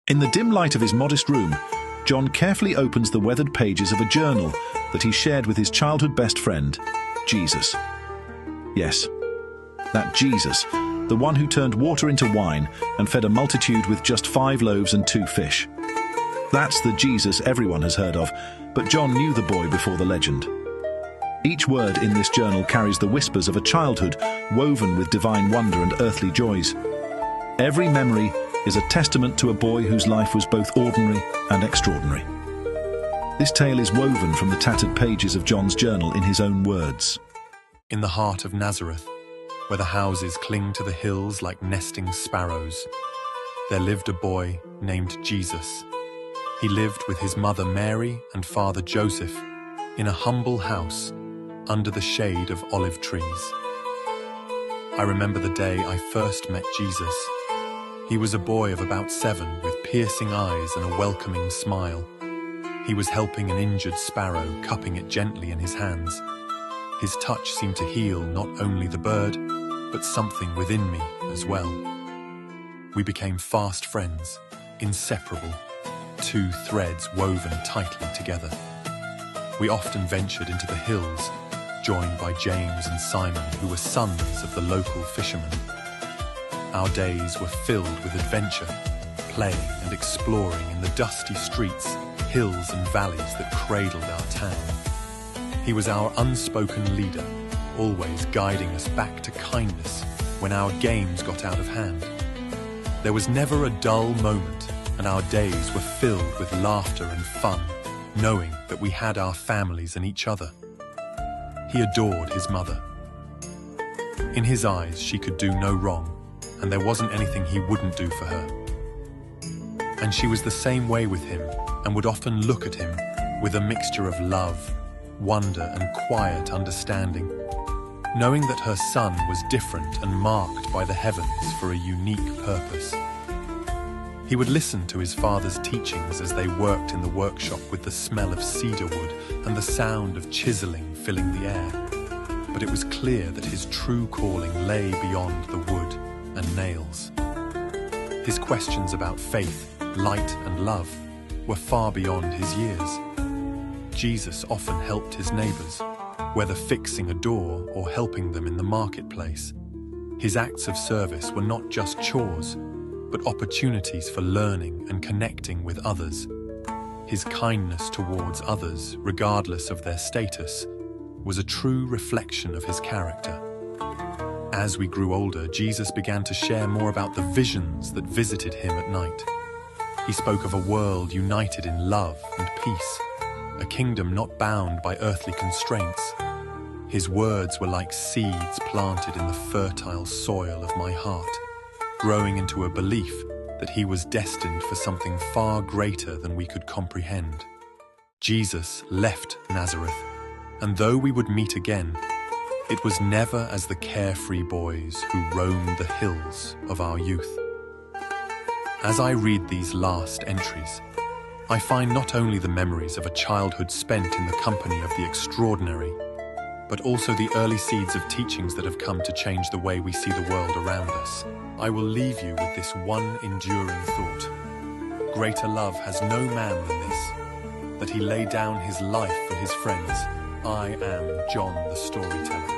In the dim light of his modest room, John carefully opens the weathered pages of a journal that he shared with his childhood best friend, Jesus. Yes, that Jesus, the one who turned water into wine and fed a multitude with just 5 loaves and 2 fish. That's the Jesus everyone has heard of, but John knew the boy before the legend. Each word in this journal carries the whispers of a childhood woven with divine wonder and earthly joys. Every memory is a testament to a boy whose life was both ordinary and extraordinary. This tale is woven from the tattered pages of John's journal in his own words. In the heart of Nazareth, where the houses cling to the hills like nesting sparrows, there lived a boy named Jesus. He lived with his mother Mary and father Joseph in a humble house under the shade of olive trees. I remember the day I first met Jesus. He was a boy of about 7 with piercing eyes and a welcoming smile. He was helping an injured sparrow, cupping it gently in his hands. His touch seemed to heal not only the bird, but something within me as well. We became fast friends, inseparable, 2 threads woven tightly together. We often ventured into the hills, joined by James and Simon, who were sons of the local fishermen. Our days were filled with adventure, play and exploring in the dusty streets, hills and valleys that cradled our town. He was our unspoken leader, always guiding us back to kindness when our games got out of hand. There was never a dull moment, and our days were filled with laughter and fun, knowing that we had our families and each other. He adored his mother. In his eyes, she could do no wrong, and there wasn't anything he wouldn't do for her. And she was the same way with him, and would often look at him with a mixture of love, wonder, and quiet understanding, knowing that her son was different and marked by the heavens for a unique purpose. He would listen to his father's teachings as they worked in the workshop with the smell of cedar wood and the sound of chiseling filling the air. But it was clear that his true calling lay beyond the wood and nails. His questions about faith, light, and love were far beyond his years. Jesus often helped his neighbors, whether fixing a door or helping them in the marketplace. His acts of service were not just chores, but opportunities for learning and connecting with others. His kindness towards others, regardless of their status, was a true reflection of his character. As we grew older, Jesus began to share more about the visions that visited him at night. He spoke of a world united in love and peace, a kingdom not bound by earthly constraints. His words were like seeds planted in the fertile soil of my heart, growing into a belief that he was destined for something far greater than we could comprehend. Jesus left Nazareth, and though we would meet again, it was never as the carefree boys who roamed the hills of our youth. As I read these last entries, I find not only the memories of a childhood spent in the company of the extraordinary, but also the early seeds of teachings that have come to change the way we see the world around us. I will leave you with this one enduring thought. Greater love has no man than this, that he lay down his life for his friends. I am John the Storyteller.